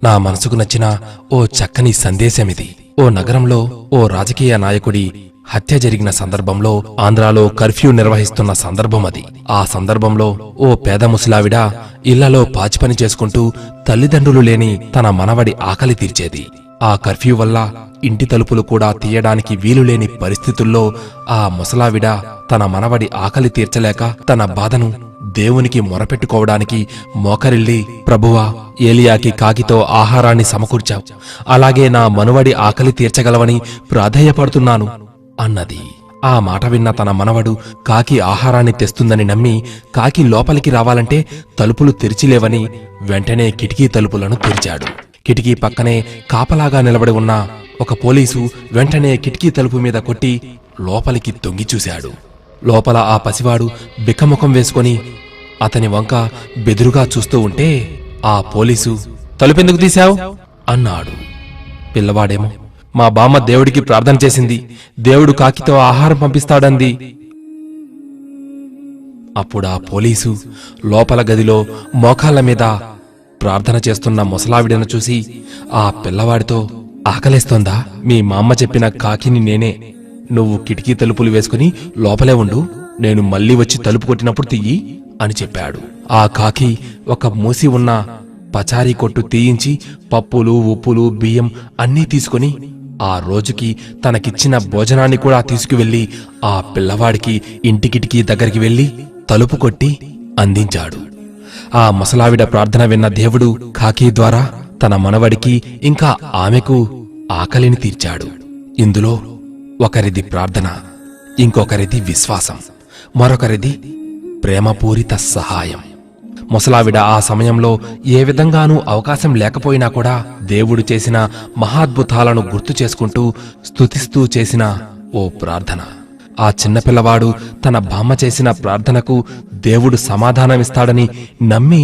నా మనసుకు నచ్చిన ఓ చక్కని సందేశమిది. ఓ నగరంలో ఓ రాజకీయ నాయకుడి హత్య జరిగిన సందర్భంలో ఆంధ్రాలో కర్ఫ్యూ నిర్వహిస్తున్న సందర్భం అది. ఆ సందర్భంలో ఓ పేద ముసలావిడ ఇళ్లలో పాచిపని చేసుకుంటూ తల్లిదండ్రులు లేని తన మనవడి ఆకలి తీర్చేది. ఆ కర్ఫ్యూ వల్ల ఇంటి తలుపులు కూడా తీయడానికి వీలులేని పరిస్థితుల్లో ఆ ముసలావిడ తన మనవడి ఆకలి తీర్చలేక తన బాధను దేవునికి మొరపెట్టుకోవడానికి మోకరిల్లి, ప్రభువా, ఏలియాకి కాకితో ఆహారాన్ని సమకూర్చావు, అలాగే నా మనవడి ఆకలి తీర్చగలవని ప్రాధేయపడుతున్నాను అన్నది. ఆ మాట విన్న తన మనవడు కాకి ఆహారాన్ని తెస్తుందని నమ్మి కాకి లోపలికి రావాలంటే తలుపులు తెరిచిలేవని వెంటనే కిటికీ తలుపులను తెరిచాడు. కిటికీ పక్కనే కాపలాగా నిలబడి ఉన్న ఒక పోలీసు వెంటనే కిటికీ తలుపు మీద కొట్టి లోపలికి తొంగి చూశాడు. లోపల ఆ పసివాడు బిక్కముఖం వేసుకొని అతని వంక బెదురుగా చూస్తూ ఉంటే ఆ పోలీసు, తలుపెందుకు తీశావు అన్నాడు. పిల్లవాడేమో, మా బామ్మ దేవుడికి ప్రార్థన చేసింది, దేవుడు కాకితో ఆహారం పంపిస్తాడంది. అప్పుడా పోలీసు లోపల గదిలో మోకాళ్ల మీద ప్రార్థన చేస్తున్న ముసలావిడను చూసి ఆ పిల్లవాడితో, ఆకలేస్తోందా? మీ మామ్మ చెప్పిన కాకిని నేనే. నువ్వు కిటికీ తలుపులు వేసుకుని లోపలే ఉండు, నేను మళ్లీ వచ్చి తలుపు కొట్టినప్పుడు తీయి అని చెప్పాడు. ఆ కాకి ఒక మూసి ఉన్న పచారీ కొట్టు తీయించి పప్పులు, ఉప్పులు, బియ్యం అన్నీ తీసుకుని ఆ రోజుకి తనకిచ్చిన భోజనాన్ని కూడా తీసుకువెళ్లి ఆ పిల్లవాడికి ఇంటి కిటికీ దగ్గరికి వెళ్లి తలుపు కొట్టి అందించాడు. ఆ ముసలావిడ ప్రార్థన విన్న దేవుడు కాకి ద్వారా తన మనవడికి ఇంకా ఆమెకు ఆకలిని తీర్చాడు. ఇందులో ఒకరిది ప్రార్థన, ఇంకొకరిది విశ్వాసం, మరొకరిది ప్రేమపూరిత సహాయం. ముసలావిడ ఆ సమయంలో ఏ విధంగానూ అవకాశం లేకపోయినా కూడా దేవుడు చేసిన మహాద్భుతాలను గుర్తు చేసుకుంటూ స్తుతిస్తూ చేసిన ఓ ప్రార్థన. ఆ చిన్నపిల్లవాడు తన బామ్మ చేసిన ప్రార్థనకు దేవుడు సమాధానమిస్తాడని నమ్మి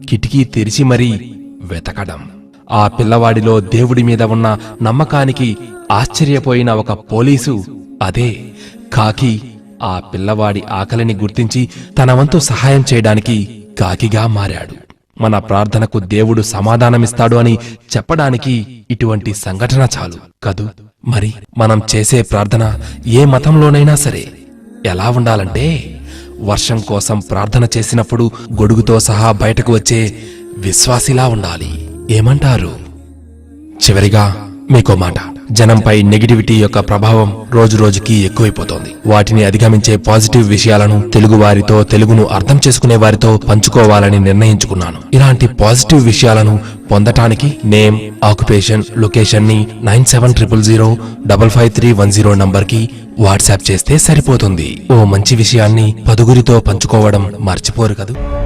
కిటికీ తెరిచి మరీ వెతకడం. ఆ పిల్లవాడిలో దేవుడి మీద ఉన్న నమ్మకానికి ఆశ్చర్యపోయిన ఒక పోలీసు, అదే కాకి, ఆ పిల్లవాడి ఆకలిని గుర్తించి తన వంతు సహాయం చేయడానికి కాకిగా మారాడు. మన ప్రార్థనకు దేవుడు సమాధానమిస్తాడు అని చెప్పడానికి ఇటువంటి సంఘటన చాలు కదూ. మరి మనం చేసే ప్రార్థన ఏ మతంలోనైనా సరే ఎలా ఉండాలంటే, వర్షం కోసం ప్రార్థన చేసినప్పుడు గొడుగుతో సహా బయటకు వచ్చే విశ్వాసిలా ఉండాలి. ఏమంటారు? చివరిగా మీకో మాట. జనంపై నెగిటివిటీ యొక్క ప్రభావం రోజురోజుకి ఎక్కువైపోతోంది. వాటిని అధిగమించే పాజిటివ్ విషయాలను తెలుగువారితో, తెలుగును అర్థం చేసుకునే వారితో పంచుకోవాలని నిర్ణయించుకున్నాను. ఇలాంటి పాజిటివ్ విషయాలను పొందటానికి నేమ్, ఆక్యుపేషన్, లొకేషన్ ని 9700055310 నంబర్కి వాట్సాప్ చేస్తే సరిపోతుంది. ఓ మంచి విషయాన్ని 10గురితో పంచుకోవడం మర్చిపోరు కదూ.